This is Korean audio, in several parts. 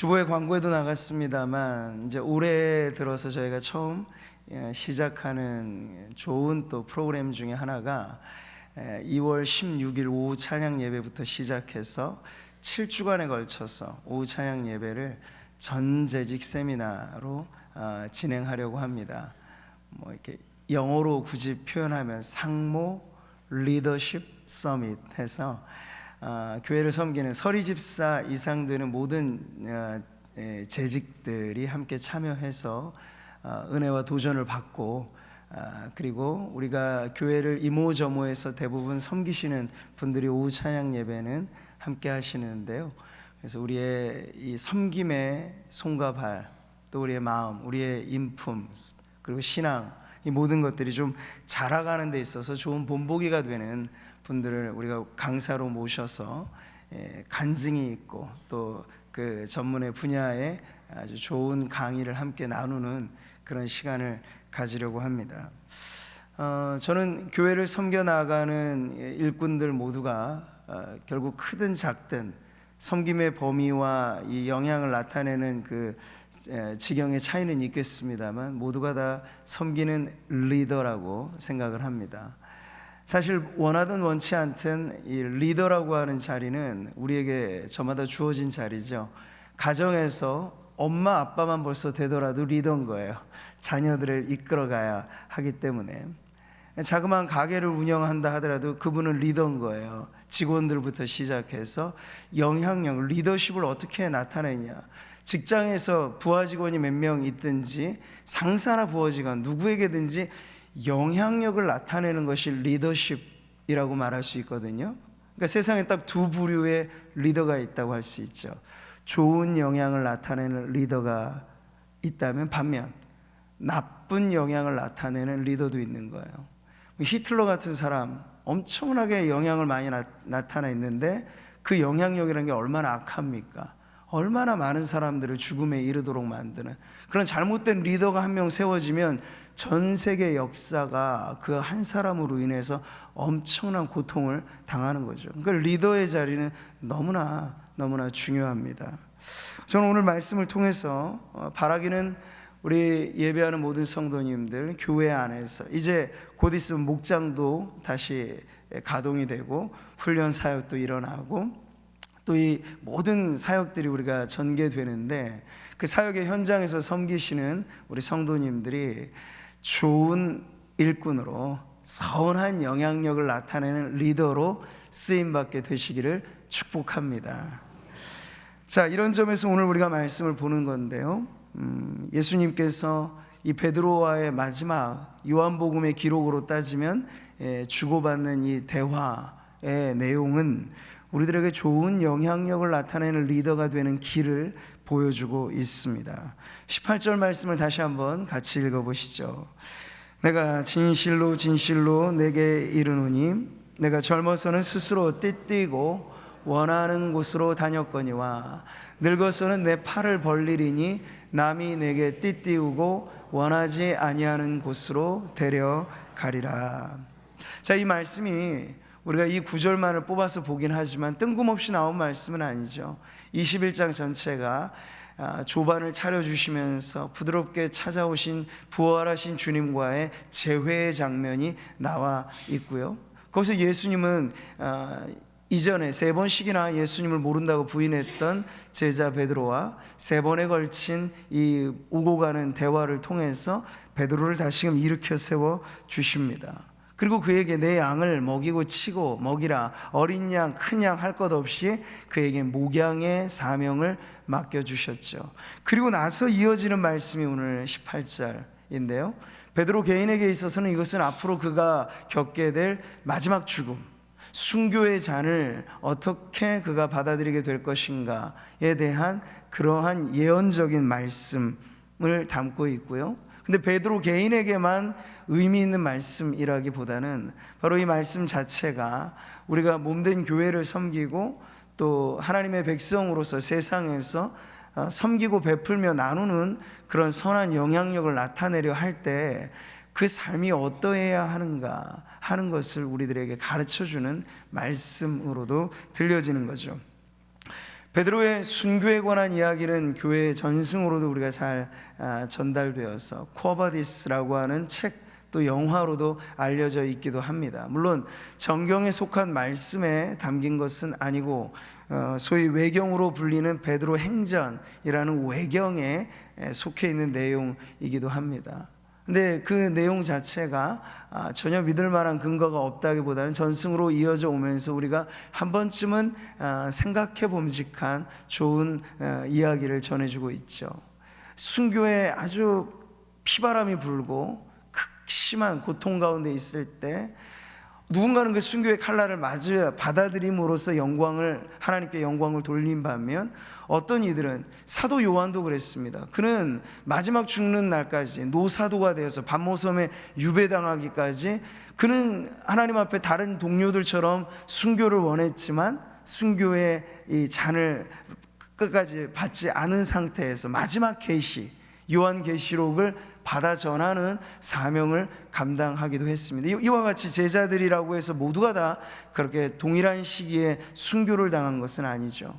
주보의 광고에도 나갔습니다만 이제 올해 들어서 저희가 처음 시작하는 좋은 또 프로그램 중에 하나가 2월 16일 오후 찬양 예배부터 시작해서 7주간에 걸쳐서 오후 찬양 예배를 전재직 세미나로 진행하려고 합니다. 뭐 이렇게 영어로 굳이 표현하면 상모 리더십 서밋 해서 교회를 섬기는 서리 집사 이상 되는 모든 재직들이 함께 참여해서 은혜와 도전을 받고 그리고 우리가 교회를 이모저모해서 대부분 섬기시는 분들이 오후 찬양 예배는 함께 하시는데요. 그래서 우리의 이 섬김의 손과 발, 또 우리의 마음, 우리의 인품, 그리고 신앙, 이 모든 것들이 좀 자라가는 데 있어서 좋은 본보기가 되는 분들을 우리가 강사로 모셔서 간증이 있고 또 그 전문의 분야에 아주 좋은 강의를 함께 나누는 그런 시간을 가지려고 합니다. 저는 교회를 섬겨 나가는 일꾼들 모두가 결국 크든 작든 섬김의 범위와 이 영향을 나타내는 그 지경의 차이는 있겠습니다만 모두가 다 섬기는 리더라고 생각을 합니다. 사실 원하든 원치 않든 이 리더라고 하는 자리는 우리에게 저마다 주어진 자리죠. 가정에서 엄마 아빠만 벌써 되더라도 리더인 거예요. 자녀들을 이끌어가야 하기 때문에 자그마한 가게를 운영한다 하더라도 그분은 리더인 거예요. 직원들부터 시작해서 영향력, 리더십을 어떻게 나타내냐. 직장에서 부하 직원이 몇 명 있든지 상사나 부하 직원 누구에게든지 영향력을 나타내는 것이 리더십이라고 말할 수 있거든요. 그러니까 세상에 딱 두 부류의 리더가 있다고 할 수 있죠. 좋은 영향을 나타내는 리더가 있다면 반면 나쁜 영향을 나타내는 리더도 있는 거예요. 히틀러 같은 사람 엄청나게 영향을 많이 나타냈는데 그 영향력이라는 게 얼마나 악합니까? 얼마나 많은 사람들을 죽음에 이르도록 만드는 그런 잘못된 리더가 한 명 세워지면 전 세계 역사가 그 한 사람으로 인해서 엄청난 고통을 당하는 거죠. 그러니까 리더의 자리는 너무나 중요합니다. 저는 오늘 말씀을 통해서 바라기는 우리 예배하는 모든 성도님들 교회 안에서 이제 곧 있으면 목장도 다시 가동이 되고 훈련 사역도 일어나고 또 이 모든 사역들이 우리가 전개되는데 그 사역의 현장에서 섬기시는 우리 성도님들이 좋은 일꾼으로 선한 영향력을 나타내는 리더로 쓰임받게 되시기를 축복합니다. 자, 이런 점에서 오늘 우리가 말씀을 보는 건데요. 예수님께서 이 베드로와의 마지막 요한복음의 기록으로 따지면 주고받는 이 대화의 내용은 우리들에게 좋은 영향력을 나타내는 리더가 되는 길을 보여주고 있습니다. 18절 말씀을 다시 한번 같이 읽어보시죠. 내가 진실로 진실로 내게 이르노니 내가 젊어서는 스스로 띠띠고 원하는 곳으로 다녔거니와 늙어서는 내 팔을 벌리리니 남이 내게 띠띠우고 원하지 아니하는 곳으로 데려가리라. 자, 이 말씀이 우리가 이 구절만을 뽑아서 보긴 하지만 뜬금없이 나온 말씀은 아니죠. 21장 전체가 조반을 차려주시면서 부드럽게 찾아오신 부활하신 주님과의 재회의 장면이 나와 있고요. 거기서 예수님은 이전에 3번씩이나 예수님을 모른다고 부인했던 제자 베드로와 3번에 걸친 이 오고 가는 대화를 통해서 베드로를 다시금 일으켜 세워 주십니다. 그리고 그에게 내 양을 먹이고 치고 먹이라, 어린 양 큰 양 할 것 없이 그에게 목양의 사명을 맡겨주셨죠. 그리고 나서 이어지는 말씀이 오늘 18절인데요 베드로 개인에게 있어서는 이것은 앞으로 그가 겪게 될 마지막 죽음, 순교의 잔을 어떻게 그가 받아들이게 될 것인가에 대한 그러한 예언적인 말씀을 담고 있고요. 근데 베드로 개인에게만 의미 있는 말씀이라기보다는 바로 이 말씀 자체가 우리가 몸된 교회를 섬기고 또 하나님의 백성으로서 세상에서 섬기고 베풀며 나누는 그런 선한 영향력을 나타내려 할 때 그 삶이 어떠해야 하는가 하는 것을 우리들에게 가르쳐주는 말씀으로도 들려지는 거죠. 베드로의 순교에 관한 이야기는 교회 전승으로도 우리가 잘 전달되어서 쿠어바디스라고 하는 책, 또 영화로도 알려져 있기도 합니다. 물론 정경에 속한 말씀에 담긴 것은 아니고 소위 외경으로 불리는 베드로 행전이라는 외경에 속해 있는 내용이기도 합니다. 근데 그 내용 자체가 전혀 믿을 만한 근거가 없다기보다는 전승으로 이어져 오면서 우리가 한 번쯤은 생각해 봄직한 좋은 이야기를 전해주고 있죠. 순교에 아주 피바람이 불고 극심한 고통 가운데 있을 때 누군가는 그 순교의 칼날을 맞아 받아들임으로써 하나님께 영광을 돌린 반면, 어떤 이들은, 사도 요한도 그랬습니다. 그는 마지막 죽는 날까지 노사도가 되어서 반모섬에 유배당하기까지 그는 하나님 앞에 다른 동료들처럼 순교를 원했지만 순교의 이 잔을 끝까지 받지 않은 상태에서 마지막 계시, 요한계시록을 받아 전하는 사명을 감당하기도 했습니다. 이와 같이 제자들이라고 해서 모두가 다 그렇게 동일한 시기에 순교를 당한 것은 아니죠.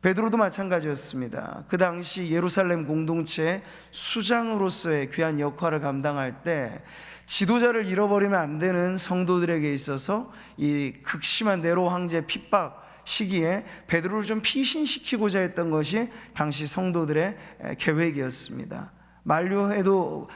베드로도 마찬가지였습니다. 그 당시 예루살렘 공동체의 수장으로서의 귀한 역할을 감당할 때 지도자를 잃어버리면 안 되는 성도들에게 있어서 이 극심한 네로 황제 핍박 시기에 베드로를 좀 피신시키고자 했던 것이 당시 성도들의 계획이었습니다. 만료해도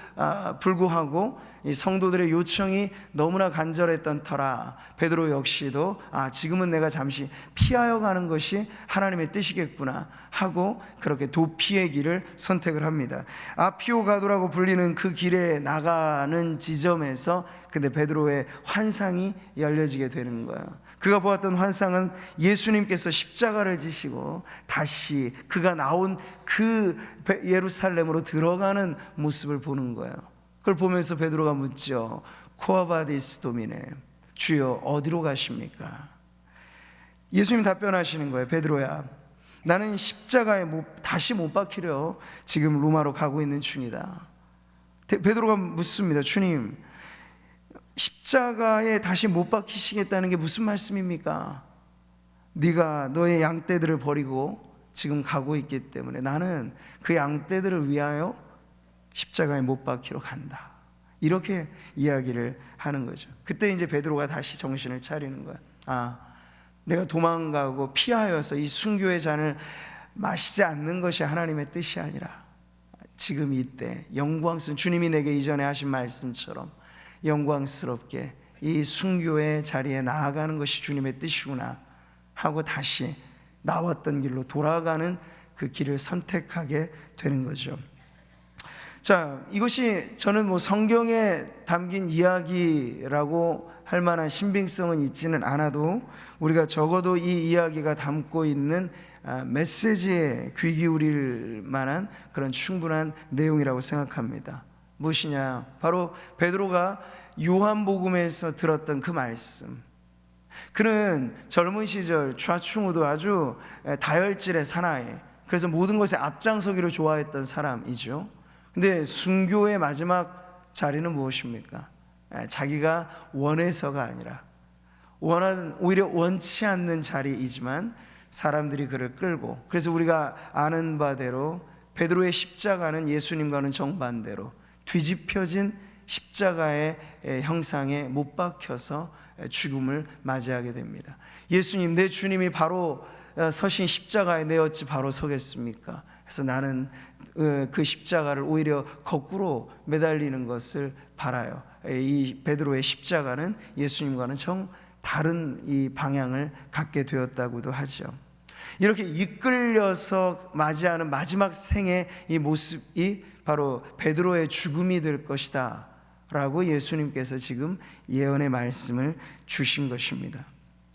불구하고 이 성도들의 요청이 너무나 간절했던 터라 베드로 역시도 지금은 내가 잠시 피하여 가는 것이 하나님의 뜻이겠구나 하고 그렇게 도피의 길을 선택을 합니다. 아피오가도라고 불리는 그 길에 나가는 지점에서 근데 베드로의 환상이 열려지게 되는 거예요. 그가 보았던 환상은 예수님께서 십자가를 지시고 다시 그가 나온 그 예루살렘으로 들어가는 모습을 보는 거예요. 그걸 보면서 베드로가 묻죠. 쿠아바디스 도미네, 주여 어디로 가십니까? 예수님 답변하시는 거예요. 베드로야, 나는 십자가에 다시 못 박히려 지금 로마로 가고 있는 중이다. 베드로가 묻습니다. 주님, 십자가에 다시 못 박히시겠다는 게 무슨 말씀입니까? 네가 너의 양떼들을 버리고 지금 가고 있기 때문에 나는 그 양떼들을 위하여 십자가에 못 박히러 간다. 이렇게 이야기를 하는 거죠. 그때 이제 베드로가 다시 정신을 차리는 거야. 내가 도망가고 피하여서 이 순교의 잔을 마시지 않는 것이 하나님의 뜻이 아니라 지금 이때 영광스러운, 주님이 내게 이전에 하신 말씀처럼 영광스럽게 이 순교의 자리에 나아가는 것이 주님의 뜻이구나 하고 다시 나왔던 길로 돌아가는 그 길을 선택하게 되는 거죠. 자, 이것이 저는 성경에 담긴 이야기라고 할 만한 신빙성은 있지는 않아도 우리가 적어도 이 이야기가 담고 있는 메시지에 귀 기울일 만한 그런 충분한 내용이라고 생각합니다. 무엇이냐? 바로 베드로가 요한복음에서 들었던 그 말씀. 그는 젊은 시절 좌충우도 아주 다혈질의 사나이, 그래서 모든 것에 앞장서기를 좋아했던 사람이죠. 근데 순교의 마지막 자리는 무엇입니까? 자기가 원해서가 아니라 오히려 원치 않는 자리이지만 사람들이 그를 끌고, 그래서 우리가 아는 바대로 베드로의 십자가는 예수님과는 정반대로 뒤집혀진 십자가의 형상에 못 박혀서 죽음을 맞이하게 됩니다. 예수님, 내 주님이 바로 서신 십자가에 내 어찌 바로 서겠습니까? 그래서 나는 그 십자가를 오히려 거꾸로 매달리는 것을 바라요. 이 베드로의 십자가는 예수님과는 정 다른 이 방향을 갖게 되었다고도 하죠. 이렇게 이끌려서 맞이하는 마지막 생의 이 모습이 바로 베드로의 죽음이 될 것이다 라고 예수님께서 지금 예언의 말씀을 주신 것입니다.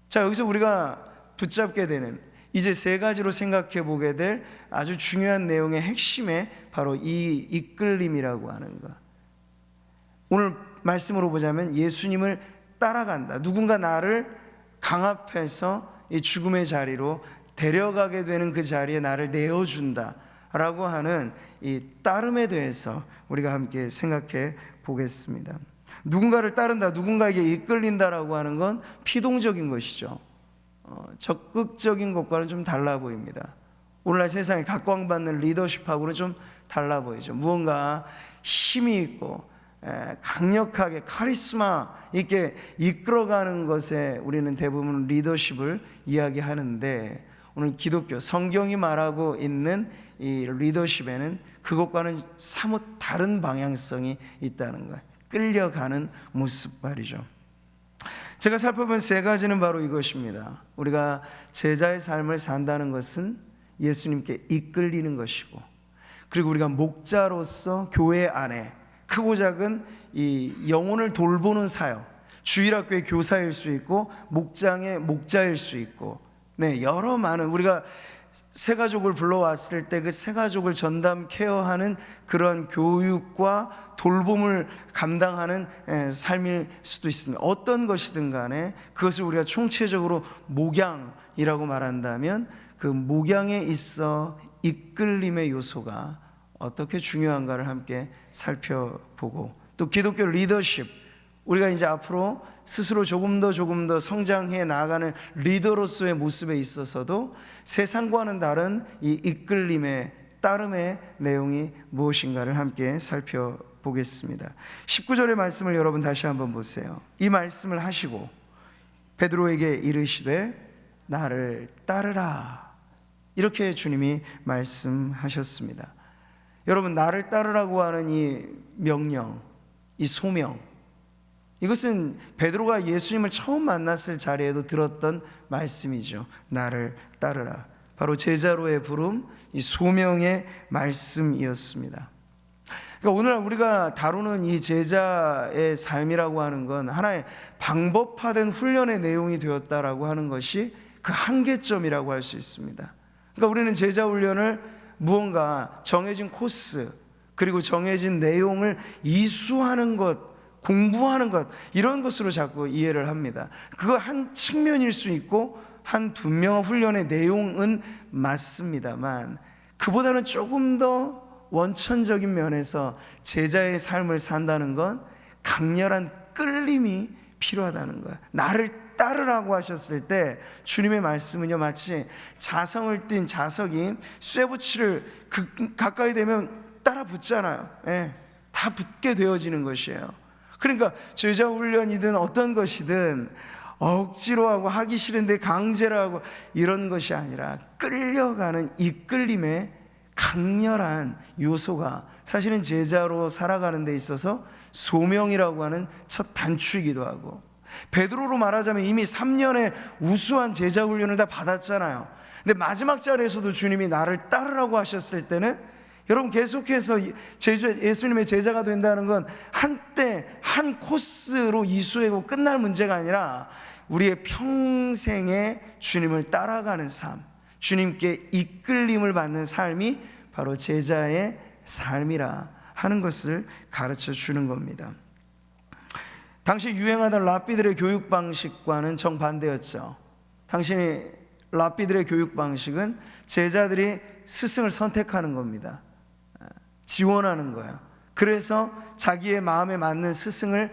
자, 여기서 우리가 붙잡게 되는, 이제 세 가지로 생각해 보게 될 아주 중요한 내용의 핵심에 바로 이 이끌림이라고 하는 것. 오늘 말씀으로 보자면 예수님을 따라간다, 누군가 나를 강압해서 이 죽음의 자리로 데려가게 되는 그 자리에 나를 내어준다 라고 하는 이 따름에 대해서 우리가 함께 생각해 보겠습니다. 누군가를 따른다, 누군가에게 이끌린다라고 하는 건 피동적인 것이죠. 적극적인 것과는 좀 달라 보입니다. 오늘날 세상에 각광받는 리더십하고는 좀 달라 보이죠. 무언가 힘이 있고 강력하게 카리스마 있게 이끌어가는 것에 우리는 대부분 리더십을 이야기하는데, 오늘 기독교 성경이 말하고 있는 이 리더십에는 그것과는 사뭇 다른 방향성이 있다는 거예요. 끌려가는 모습 말이죠. 제가 살펴본 세 가지는 바로 이것입니다. 우리가 제자의 삶을 산다는 것은 예수님께 이끌리는 것이고, 그리고 우리가 목자로서 교회 안에 크고 작은 이 영혼을 돌보는 사역, 주일학교의 교사일 수 있고 목장의 목자일 수 있고, 여러 많은, 우리가 새 가족을 불러왔을 때 그 새 가족을 전담 케어하는 그런 교육과 돌봄을 감당하는 삶일 수도 있습니다. 어떤 것이든 간에 그것을 우리가 총체적으로 목양이라고 말한다면, 그 목양에 있어 이끌림의 요소가 어떻게 중요한가를 함께 살펴보고, 또 기독교 리더십, 우리가 이제 앞으로 스스로 조금 더 성장해 나아가는 리더로서의 모습에 있어서도 세상과는 다른 이 이끌림의 따름의 내용이 무엇인가를 함께 살펴보겠습니다. 19절의 말씀을 여러분 다시 한번 보세요. 이 말씀을 하시고 베드로에게 이르시되 나를 따르라, 이렇게 주님이 말씀하셨습니다. 여러분, 나를 따르라고 하는 이 명령, 이 소명, 이것은 베드로가 예수님을 처음 만났을 자리에도 들었던 말씀이죠. 나를 따르라. 바로 제자로의 부름, 이 소명의 말씀이었습니다. 그러니까 오늘 우리가 다루는 이 제자의 삶이라고 하는 건 하나의 방법화된 훈련의 내용이 되었다라고 하는 것이 그 한계점이라고 할 수 있습니다. 그러니까 우리는 제자 훈련을 무언가 정해진 코스, 그리고 정해진 내용을 이수하는 것, 공부하는 것, 이런 것으로 자꾸 이해를 합니다. 그거 한 측면일 수 있고 한 분명한 훈련의 내용은 맞습니다만, 그보다는 조금 더 원천적인 면에서 제자의 삶을 산다는 건 강렬한 끌림이 필요하다는 거예요. 나를 따르라고 하셨을 때 주님의 말씀은요, 마치 자성을 띤 자석이 쇠붙이를 가까이 되면 따라 붙잖아요. 다 붙게 되어지는 것이에요. 그러니까 제자 훈련이든 어떤 것이든 억지로 하고 하기 싫은데 강제로 하고 이런 것이 아니라 끌려가는 이끌림의 강렬한 요소가 사실은 제자로 살아가는 데 있어서 소명이라고 하는 첫 단추이기도 하고, 베드로로 말하자면 이미 3년의 우수한 제자 훈련을 다 받았잖아요. 근데 마지막 자리에서도 주님이 나를 따르라고 하셨을 때는, 여러분, 계속해서 예수님의 제자가 된다는 건 한때 한 코스로 이수하고 끝날 문제가 아니라 우리의 평생에 주님을 따라가는 삶, 주님께 이끌림을 받는 삶이 바로 제자의 삶이라 하는 것을 가르쳐 주는 겁니다. 당시 유행하던 랍비들의 교육 방식과는 정반대였죠. 당시 랍비들의 교육 방식은 제자들이 스승을 선택하는 겁니다. 지원하는 거예요. 그래서 자기의 마음에 맞는 스승을,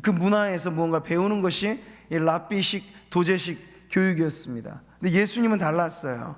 그 문화에서 무언가 배우는 것이 랍비식, 도제식 교육이었습니다. 근데 예수님은 달랐어요.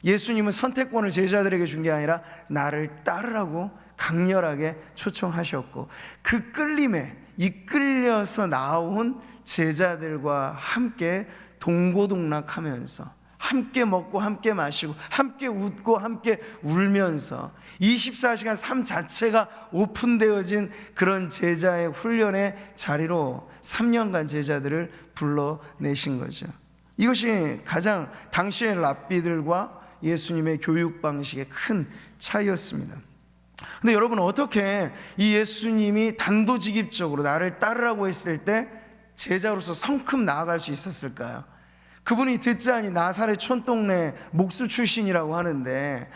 예수님은 선택권을 제자들에게 준 게 아니라 나를 따르라고 강렬하게 초청하셨고, 그 끌림에 이끌려서 나온 제자들과 함께 동고동락하면서 함께 먹고 함께 마시고 함께 웃고 함께 울면서 24시간 삶 자체가 오픈되어진 그런 제자의 훈련의 자리로 3년간 제자들을 불러내신 거죠. 이것이 가장 당시의 랍비들과 예수님의 교육 방식의 큰 차이였습니다. 근데 여러분, 어떻게 이 예수님이 단도직입적으로 나를 따르라고 했을 때 제자로서 성큼 나아갈 수 있었을까요? 그분이 듣자니 나사렛 촌동네 목수 출신이라고 하는데,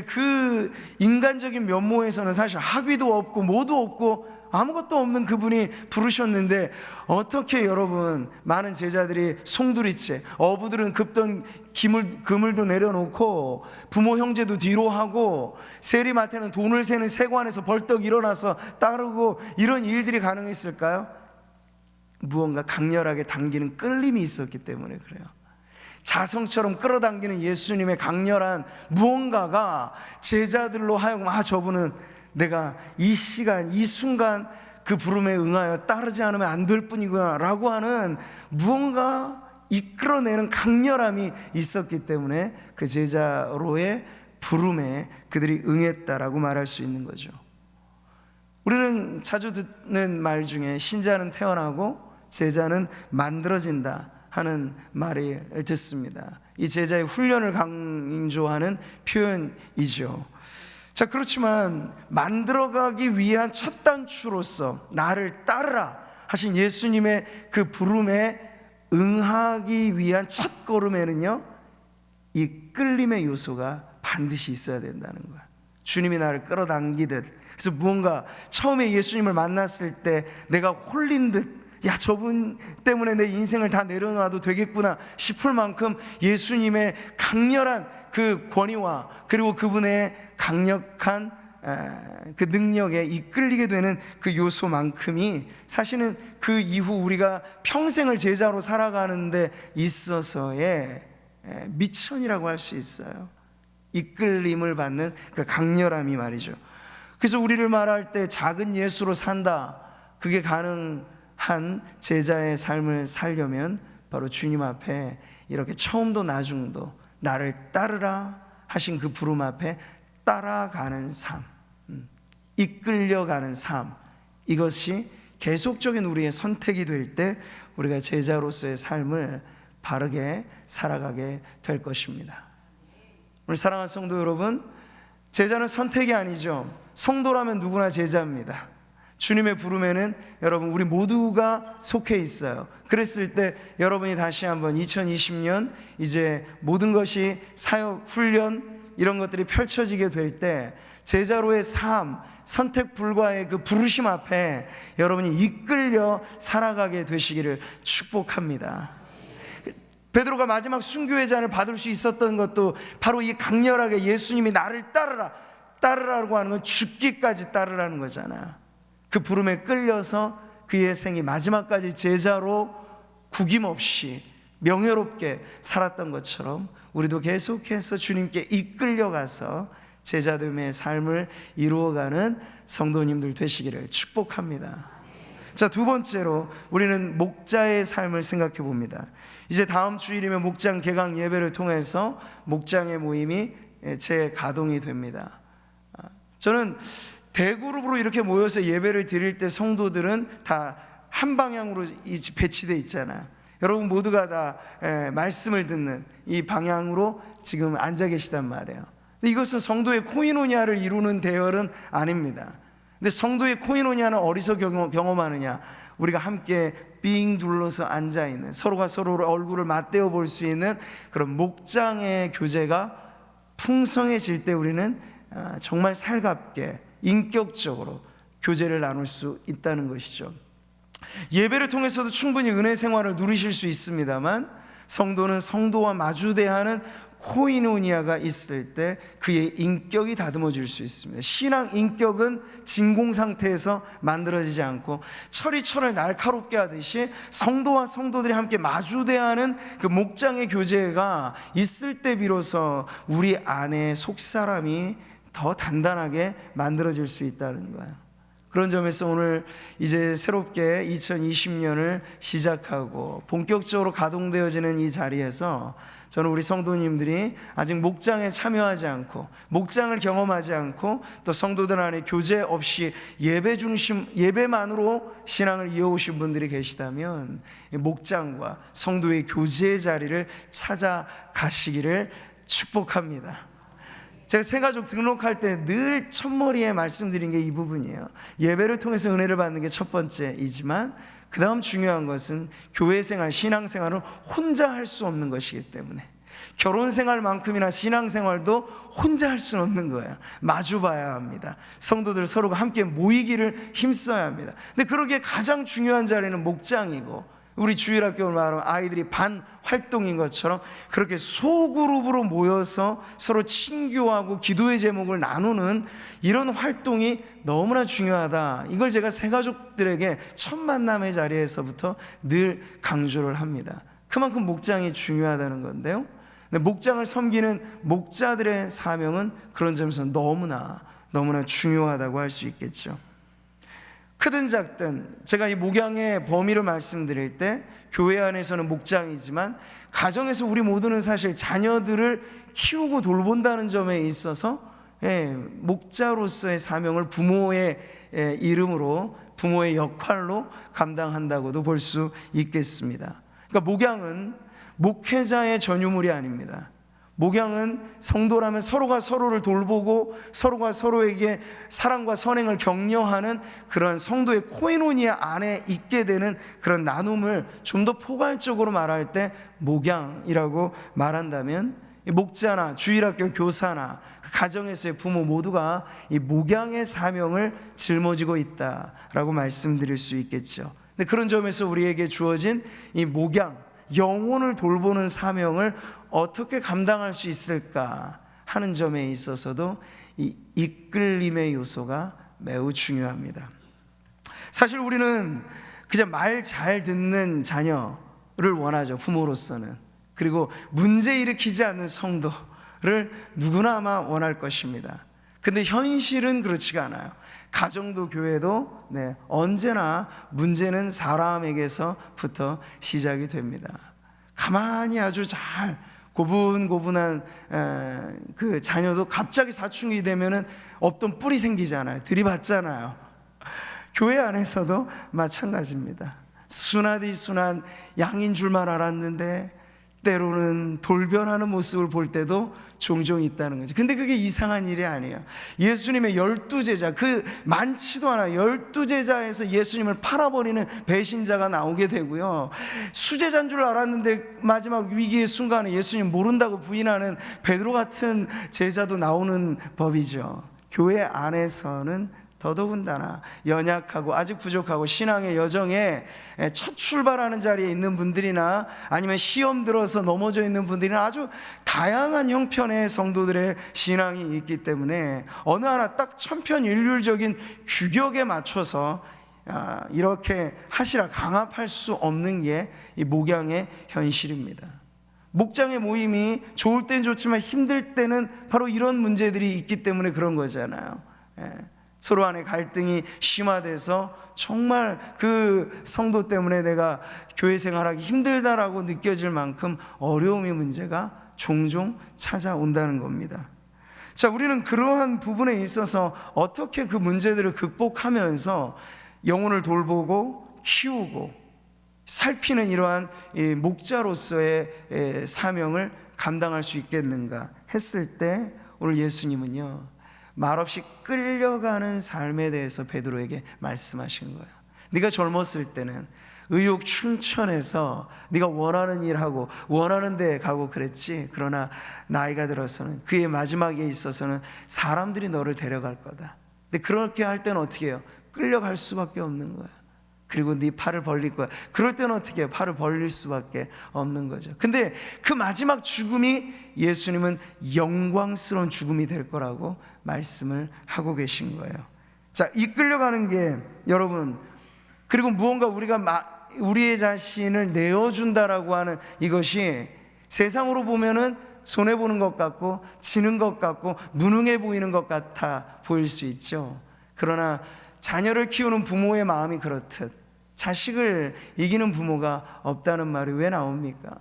그 인간적인 면모에서는 사실 학위도 없고 뭐도 없고 아무것도 없는 그분이 부르셨는데, 어떻게 여러분, 많은 제자들이 송두리째, 어부들은 급던 그물도 내려놓고 부모 형제도 뒤로 하고 세리마태는 돈을 세는 세관에서 벌떡 일어나서 따르고, 이런 일들이 가능했을까요? 무언가 강렬하게 당기는 끌림이 있었기 때문에 그래요. 자성처럼 끌어당기는 예수님의 강렬한 무언가가 제자들로 하여금 저분은 내가 이 시간 이 순간 그 부름에 응하여 따르지 않으면 안 될 뿐이구나 라고 하는 무언가 이끌어내는 강렬함이 있었기 때문에 그 제자로의 부름에 그들이 응했다라고 말할 수 있는 거죠. 우리는 자주 듣는 말 중에 신자는 태어나고 제자는 만들어진다 하는 말을 듣습니다. 이 제자의 훈련을 강조하는 표현이죠. 자, 그렇지만 만들어가기 위한 첫 단추로서 나를 따르라 하신 예수님의 그 부름에 응하기 위한 첫 걸음에는요, 이 끌림의 요소가 반드시 있어야 된다는 거야. 주님이 나를 끌어당기듯, 그래서 무언가 처음에 예수님을 만났을 때 내가 홀린 듯, 야, 저분 때문에 내 인생을 다 내려놔도 되겠구나 싶을 만큼 예수님의 강렬한 그 권위와 그리고 그분의 강력한 그 능력에 이끌리게 되는 그 요소만큼이 사실은 그 이후 우리가 평생을 제자로 살아가는 데 있어서의 미천이라고 할 수 있어요. 이끌림을 받는 그 강렬함이 말이죠. 그래서 우리를 말할 때 작은 예수로 산다, 그게 가능한 제자의 삶을 살려면 바로 주님 앞에 이렇게 처음도 나중도 나를 따르라 하신 그 부름 앞에 따라가는 삶, 이끌려가는 삶, 이것이 계속적인 우리의 선택이 될 때 우리가 제자로서의 삶을 바르게 살아가게 될 것입니다. 우리 사랑하는 성도 여러분, 제자는 선택이 아니죠. 성도라면 누구나 제자입니다. 주님의 부름에는 여러분 우리 모두가 속해 있어요. 그랬을 때 여러분이 다시 한번 2020년 이제 모든 것이 사역, 훈련 이런 것들이 펼쳐지게 될 때 제자로의 삶, 선택 불가의 그 부르심 앞에 여러분이 이끌려 살아가게 되시기를 축복합니다. 베드로가 마지막 순교의 잔을 받을 수 있었던 것도 바로 이 강렬하게 예수님이 나를 따르라, 따르라고 하는 건 죽기까지 따르라는 거잖아. 그 부름에 끌려서 그의 생이 마지막까지 제자로 구김없이 명예롭게 살았던 것처럼 우리도 계속해서 주님께 이끌려가서 제자됨의 삶을 이루어가는 성도님들 되시기를 축복합니다. 자, 두 번째로 우리는 목자의 삶을 생각해 봅니다. 이제 다음 주일이면 목장 개강 예배를 통해서 목장의 모임이 재가동이 됩니다. 저는 대그룹으로 이렇게 모여서 예배를 드릴 때 성도들은 다 한 방향으로 배치되어 있잖아요. 여러분 모두가 다 말씀을 듣는 이 방향으로 지금 앉아 계시단 말이에요. 근데 이것은 성도의 코이노니아를 이루는 대열은 아닙니다. 근데 성도의 코이노니아는 어디서 경험하느냐? 우리가 함께 삥 둘러서 앉아있는, 서로가 서로를 얼굴을 맞대어 볼 수 있는 그런 목장의 교제가 풍성해질 때 우리는 정말 살갑게 인격적으로 교제를 나눌 수 있다는 것이죠. 예배를 통해서도 충분히 은혜 생활을 누리실 수 있습니다만 성도는 성도와 마주대하는 코이노니아가 있을 때 그의 인격이 다듬어질 수 있습니다. 신앙 인격은 진공 상태에서 만들어지지 않고 철이 철을 날카롭게 하듯이 성도와 성도들이 함께 마주대하는 그 목장의 교제가 있을 때 비로소 우리 안에 속사람이 더 단단하게 만들어질 수 있다는 거예요. 그런 점에서 오늘 이제 새롭게 2020년을 시작하고 본격적으로 가동되어지는 이 자리에서 저는 우리 성도님들이 아직 목장에 참여하지 않고 목장을 경험하지 않고 또 성도들 안에 교제 없이 예배 중심, 예배만으로 신앙을 이어오신 분들이 계시다면 목장과 성도의 교제의 자리를 찾아가시기를 축복합니다. 제가 새가족 등록할 때 늘 첫머리에 말씀드린 게 이 부분이에요. 예배를 통해서 은혜를 받는 게 첫 번째이지만 그 다음 중요한 것은 교회생활, 신앙생활은 혼자 할 수 없는 것이기 때문에 결혼생활만큼이나 신앙생활도 혼자 할 수는 없는 거예요. 마주봐야 합니다. 성도들 서로가 함께 모이기를 힘써야 합니다. 근데 그러기에 가장 중요한 자리는 목장이고 우리 주일학교 말하면 아이들이 반 활동인 것처럼 그렇게 소그룹으로 모여서 서로 친교하고 기도의 제목을 나누는 이런 활동이 너무나 중요하다. 이걸 제가 새가족들에게 첫 만남의 자리에서부터 늘 강조를 합니다. 그만큼 목장이 중요하다는 건데요. 근데 목장을 섬기는 목자들의 사명은 그런 점에서 너무나 중요하다고 할 수 있겠죠. 크든 작든 제가 이 목양의 범위를 말씀드릴 때 교회 안에서는 목장이지만 가정에서 우리 모두는 사실 자녀들을 키우고 돌본다는 점에 있어서 목자로서의 사명을 부모의 이름으로, 부모의 역할로 감당한다고도 볼 수 있겠습니다. 그러니까 목양은 목회자의 전유물이 아닙니다. 목양은 성도라면 서로가 서로를 돌보고 서로가 서로에게 사랑과 선행을 격려하는 그런 성도의 코이노니아 안에 있게 되는 그런 나눔을 좀 더 포괄적으로 말할 때 목양이라고 말한다면, 목자나 주일학교 교사나 가정에서의 부모 모두가 이 목양의 사명을 짊어지고 있다라고 말씀드릴 수 있겠죠. 근데 그런 점에서 우리에게 주어진 이 목양, 영혼을 돌보는 사명을 어떻게 감당할 수 있을까 하는 점에 있어서도 이 이끌림의 요소가 매우 중요합니다. 사실 우리는 그냥 말 잘 듣는 자녀를 원하죠, 부모로서는. 그리고 문제 일으키지 않는 성도를 누구나 아마 원할 것입니다. 근데 현실은 그렇지가 않아요. 가정도 교회도 언제나 문제는 사람에게서부터 시작이 됩니다. 가만히 아주 잘 고분고분한 그 자녀도 갑자기 사춘기 되면은 없던 뿔이 생기잖아요. 들이받잖아요. 교회 안에서도 마찬가지입니다. 순하디 순한 양인 줄만 알았는데 때로는 돌변하는 모습을 볼 때도 종종 있다는 거죠. 근데 그게 이상한 일이 아니에요. 예수님의 12제자, 그 많지도 않아 12제자에서 예수님을 팔아버리는 배신자가 나오게 되고요, 수제자인 줄 알았는데 마지막 위기의 순간에 예수님 모른다고 부인하는 베드로 같은 제자도 나오는 법이죠. 교회 안에서는 더더군다나 연약하고 아직 부족하고 신앙의 여정에 첫 출발하는 자리에 있는 분들이나 아니면 시험 들어서 넘어져 있는 분들이나 아주 다양한 형편의 성도들의 신앙이 있기 때문에 어느 하나 딱 천편일률적인 규격에 맞춰서 이렇게 하시라 강압할 수 없는 게 이 목양의 현실입니다. 목장의 모임이 좋을 땐 좋지만 힘들 때는 바로 이런 문제들이 있기 때문에 그런 거잖아요. 서로 안에 갈등이 심화돼서 정말 그 성도 때문에 내가 교회 생활하기 힘들다라고 느껴질 만큼 어려움의 문제가 종종 찾아온다는 겁니다. 자, 우리는 그러한 부분에 있어서 어떻게 그 문제들을 극복하면서 영혼을 돌보고 키우고 살피는 이러한 목자로서의 사명을 감당할 수 있겠는가 했을 때, 오늘 예수님은요 말없이 끌려가는 삶에 대해서 베드로에게 말씀하신 거야. 네가 젊었을 때는 의욕 충천해서 네가 원하는 일하고 원하는 데 가고 그랬지. 그러나 나이가 들어서는, 그의 마지막에 있어서는 사람들이 너를 데려갈 거다. 근데 그렇게 할 때는 어떻게 해요? 끌려갈 수밖에 없는 거야. 그리고 네 팔을 벌릴 거야. 그럴 때는 어떻게 해요? 팔을 벌릴 수밖에 없는 거죠. 근데 그 마지막 죽음이 예수님은 영광스러운 죽음이 될 거라고 말씀을 하고 계신 거예요. 자, 이끌려가는 게 여러분, 그리고 무언가 우리의 자신을 내어준다라고 하는 이것이 세상으로 보면은 손해보는 것 같고 지는 것 같고 무능해 보이는 것 같아 보일 수 있죠. 그러나 자녀를 키우는 부모의 마음이 그렇듯 자식을 이기는 부모가 없다는 말이 왜 나옵니까?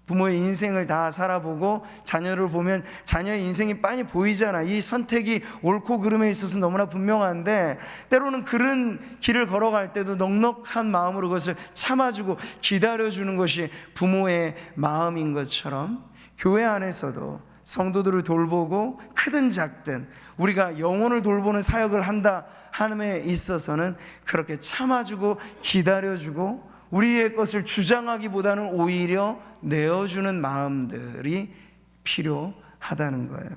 부모의 인생을 다 살아보고 자녀를 보면 자녀의 인생이 빤히 보이잖아. 이 선택이 옳고 그름에 있어서 너무나 분명한데, 때로는 그런 길을 걸어갈 때도 넉넉한 마음으로 그것을 참아주고 기다려주는 것이 부모의 마음인 것처럼, 교회 안에서도 성도들을 돌보고 크든 작든 우리가 영혼을 돌보는 사역을 한다 함에 있어서는 그렇게 참아주고 기다려주고 우리의 것을 주장하기보다는 오히려 내어주는 마음들이 필요하다는 거예요.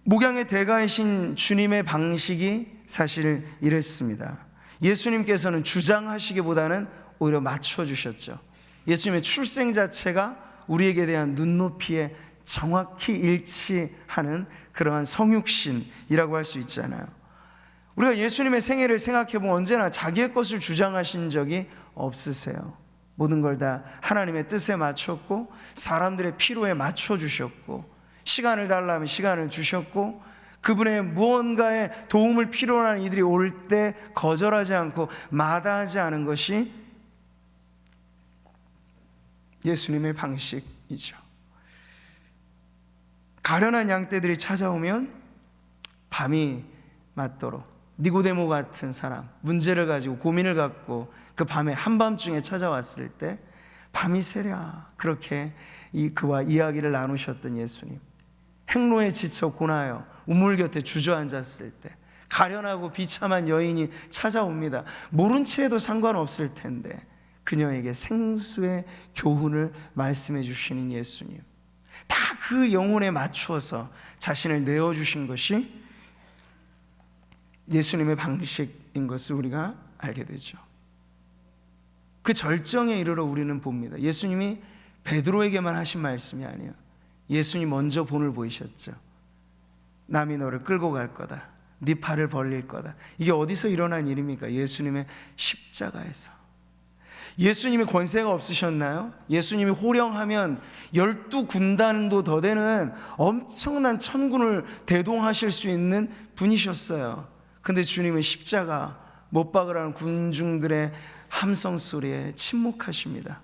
목양의 대가이신 주님의 방식이 사실 이랬습니다. 예수님께서는 주장하시기보다는 오히려 맞춰주셨죠. 예수님의 출생 자체가 우리에게 대한 눈높이에 정확히 일치하는 그러한 성육신이라고 할 수 있잖아요. 우리가 예수님의 생애를 생각해보면 언제나 자기의 것을 주장하신 적이 없으세요. 모든 걸 다 하나님의 뜻에 맞췄고 사람들의 필요에 맞춰주셨고 시간을 달라면 시간을 주셨고 그분의 무언가의 도움을 필요로 하는 이들이 올 때 거절하지 않고 마다하지 않은 것이 예수님의 방식이죠. 가련한 양떼들이 찾아오면 밤이 맞도록 니고데모 같은 사람, 문제를 가지고 고민을 갖고 그 밤에 한밤중에 찾아왔을 때 밤이 새랴 그렇게 그와 이야기를 나누셨던 예수님, 행로에 지쳐 고나여 우물 곁에 주저앉았을 때 가련하고 비참한 여인이 찾아옵니다. 모른 채 해도 상관없을 텐데 그녀에게 생수의 교훈을 말씀해 주시는 예수님, 다 그 영혼에 맞추어서 자신을 내어주신 것이 예수님의 방식인 것을 우리가 알게 되죠. 그 절정에 이르러 우리는 봅니다. 예수님이 베드로에게만 하신 말씀이 아니에요. 예수님 먼저 본을 보이셨죠. 남이 너를 끌고 갈 거다, 네 팔을 벌릴 거다. 이게 어디서 일어난 일입니까? 예수님의 십자가에서. 예수님이 권세가 없으셨나요? 예수님이 호령하면 12군단도 더 되는 엄청난 천군을 대동하실 수 있는 분이셨어요. 근데 주님은 십자가 못 박으라는 군중들의 함성 소리에 침묵하십니다.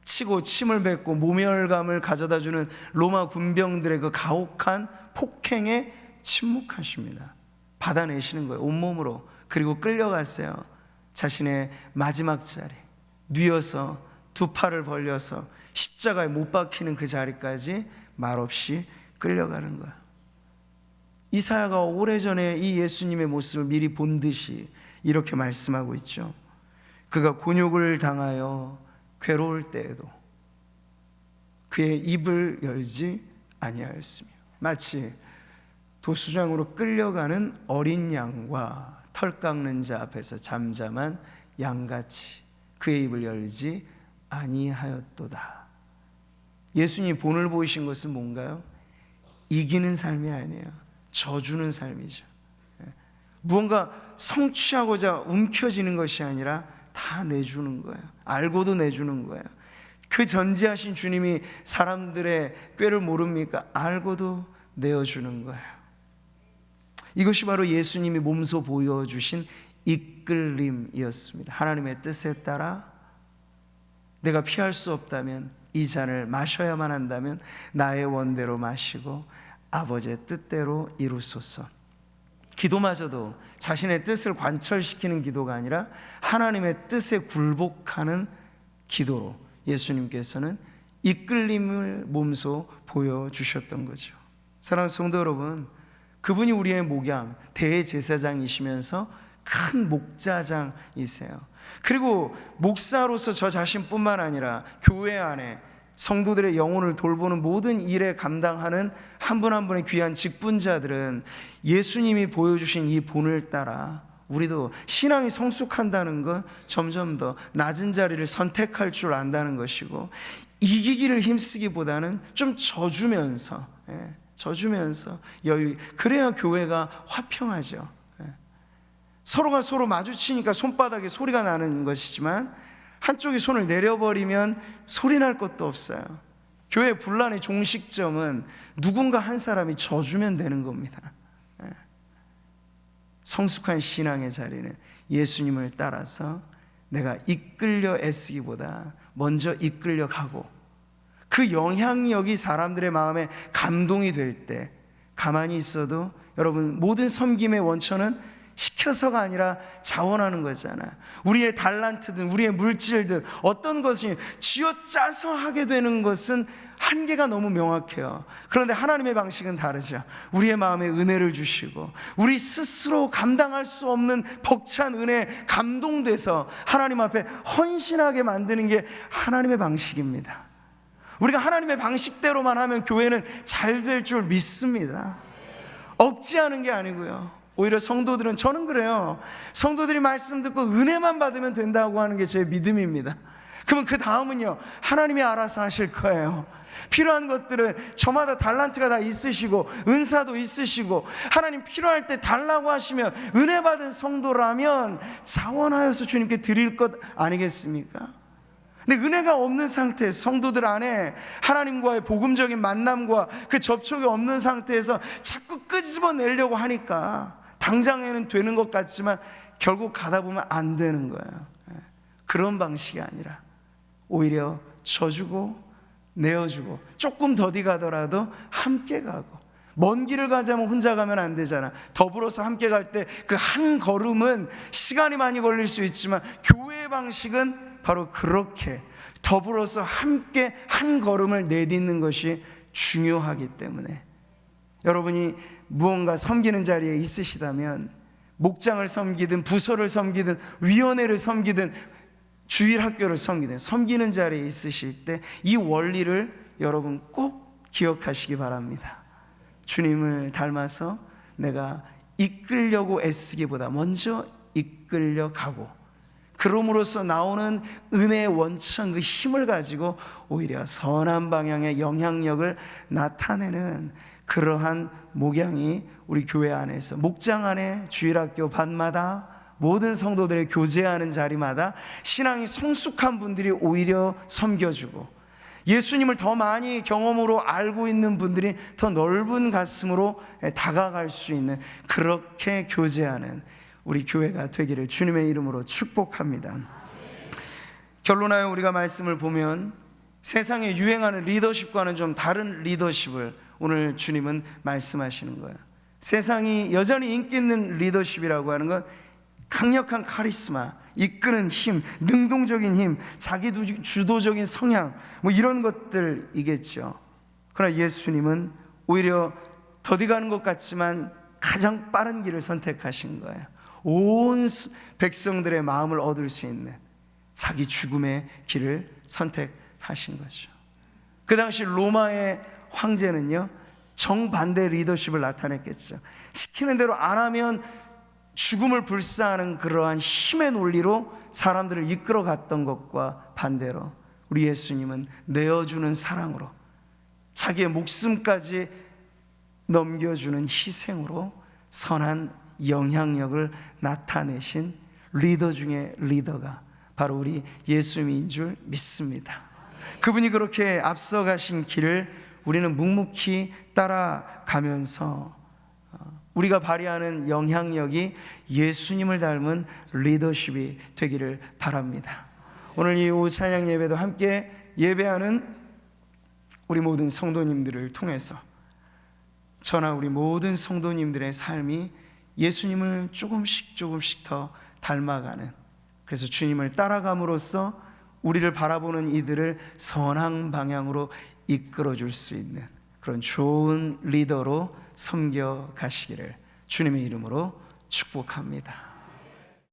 치고 침을 뱉고 모멸감을 가져다주는 로마 군병들의 그 가혹한 폭행에 침묵하십니다. 받아내시는 거예요, 온몸으로. 그리고 끌려갔어요. 자신의 마지막 자리, 뉘어서 두 팔을 벌려서 십자가에 못 박히는 그 자리까지 말없이 끌려가는 거예요. 이사야가 오래전에 이 예수님의 모습을 미리 본 듯이 이렇게 말씀하고 있죠. 그가 곤욕을 당하여 괴로울 때에도 그의 입을 열지 아니하였으며, 마치 도수장으로 끌려가는 어린 양과 털 깎는 자 앞에서 잠잠한 양같이 그의 입을 열지 아니하였도다. 예수님이 본을 보이신 것은 뭔가요? 이기는 삶이 아니에요. 져주는 삶이죠. 무언가 성취하고자 움켜쥐는 것이 아니라 다 내주는 거예요. 알고도 내주는 거예요. 그 전지하신 주님이 사람들의 꾀를 모릅니까? 알고도 내어주는 거예요. 이것이 바로 예수님이 몸소 보여주신 이끌림이었습니다. 하나님의 뜻에 따라 내가 피할 수 없다면, 이 잔을 마셔야만 한다면 나의 원대로 마시고 아버지의 뜻대로 이루소서. 기도마저도 자신의 뜻을 관철시키는 기도가 아니라 하나님의 뜻에 굴복하는 기도로 예수님께서는 이끌림을 몸소 보여주셨던 거죠. 사랑하는 성도 여러분, 그분이 우리의 목양, 대제사장이시면서 큰 목자장이세요. 그리고 목사로서 저 자신뿐만 아니라 교회 안에 성도들의 영혼을 돌보는 모든 일에 감당하는 한 분 한 분의 귀한 직분자들은 예수님이 보여주신 이 본을 따라 우리도 신앙이 성숙한다는 건 점점 더 낮은 자리를 선택할 줄 안다는 것이고, 이기기를 힘쓰기보다는 좀 져주면서 여유, 그래야 교회가 화평하죠. 서로가 서로 마주치니까 손바닥에 소리가 나는 것이지만 한쪽이 손을 내려버리면 소리 날 것도 없어요. 교회 분란의 종식점은 누군가 한 사람이 져주면 되는 겁니다. 성숙한 신앙의 자리는 예수님을 따라서 내가 이끌려 애쓰기보다 먼저 이끌려 가고, 그 영향력이 사람들의 마음에 감동이 될 때 가만히 있어도, 여러분, 모든 섬김의 원천은 시켜서가 아니라 자원하는 거잖아요. 우리의 달란트든 우리의 물질들 어떤 것이 쥐어짜서 하게 되는 것은 한계가 너무 명확해요. 그런데 하나님의 방식은 다르죠. 우리의 마음에 은혜를 주시고 우리 스스로 감당할 수 없는 벅찬 은혜에 감동돼서 하나님 앞에 헌신하게 만드는 게 하나님의 방식입니다. 우리가 하나님의 방식대로만 하면 교회는 잘 될 줄 믿습니다. 억지하는 게 아니고요. 오히려 성도들은, 저는 그래요, 성도들이 말씀 듣고 은혜만 받으면 된다고 하는 게 제 믿음입니다. 그러면 그 다음은요, 하나님이 알아서 하실 거예요. 필요한 것들은 저마다 달란트가 다 있으시고 은사도 있으시고, 하나님 필요할 때 달라고 하시면 은혜 받은 성도라면 자원하여서 주님께 드릴 것 아니겠습니까? 근데 은혜가 없는 상태, 성도들 안에 하나님과의 복음적인 만남과 그 접촉이 없는 상태에서 자꾸 끄집어내려고 하니까 당장에는 되는 것 같지만 결국 가다 보면 안 되는 거예요. 그런 방식이 아니라 오히려 져주고 내어주고, 조금 더디 가더라도 함께 가고, 먼 길을 가자면 혼자 가면 안 되잖아. 더불어서 함께 갈 때 그 한 걸음은 시간이 많이 걸릴 수 있지만 교회의 방식은 바로 그렇게 더불어서 함께 한 걸음을 내딛는 것이 중요하기 때문에, 여러분이 무언가 섬기는 자리에 있으시다면 목장을 섬기든 부서를 섬기든 위원회를 섬기든 주일학교를 섬기든 섬기는 자리에 있으실 때 이 원리를 여러분 꼭 기억하시기 바랍니다. 주님을 닮아서 내가 이끌려고 애쓰기보다 먼저 이끌려가고, 그럼으로써 나오는 은혜의 원천, 그 힘을 가지고 오히려 선한 방향의 영향력을 나타내는 그러한 목양이 우리 교회 안에서, 목장 안에, 주일학교 반마다, 모든 성도들의 교제하는 자리마다 신앙이 성숙한 분들이 오히려 섬겨주고, 예수님을 더 많이 경험으로 알고 있는 분들이 더 넓은 가슴으로 다가갈 수 있는, 그렇게 교제하는 우리 교회가 되기를 주님의 이름으로 축복합니다. 결론하여 우리가 말씀을 보면 세상에 유행하는 리더십과는 좀 다른 리더십을 오늘 주님은 말씀하시는 거예요. 세상이 여전히 인기 있는 리더십이라고 하는 건 강력한 카리스마, 이끄는 힘, 능동적인 힘, 자기 주도적인 성향, 뭐 이런 것들이겠죠. 그러나 예수님은 오히려 더디 가는 것 같지만 가장 빠른 길을 선택하신 거예요. 온 백성들의 마음을 얻을 수 있는 자기 죽음의 길을 선택하신 거죠. 그 당시 로마의 황제는요, 정반대 리더십을 나타냈겠죠. 시키는 대로 안 하면 죽음을 불사하는 그러한 힘의 논리로 사람들을 이끌어 갔던 것과 반대로 우리 예수님은 내어주는 사랑으로, 자기의 목숨까지 넘겨주는 희생으로 선한 영향력을 나타내신 리더 중에 리더가 바로 우리 예수님인 줄 믿습니다. 그분이 그렇게 앞서가신 길을 우리는 묵묵히 따라가면서 우리가 발휘하는 영향력이 예수님을 닮은 리더십이 되기를 바랍니다. 오늘 이 오후 찬양 예배도 함께 예배하는 우리 모든 성도님들을 통해서 저나 우리 모든 성도님들의 삶이 예수님을 조금씩 더 닮아가는, 그래서 주님을 따라감으로써 우리를 바라보는 이들을 선한 방향으로 이끌어 줄 수 있는 그런 좋은 리더로 섬겨 가시기를 주님의 이름으로 축복합니다.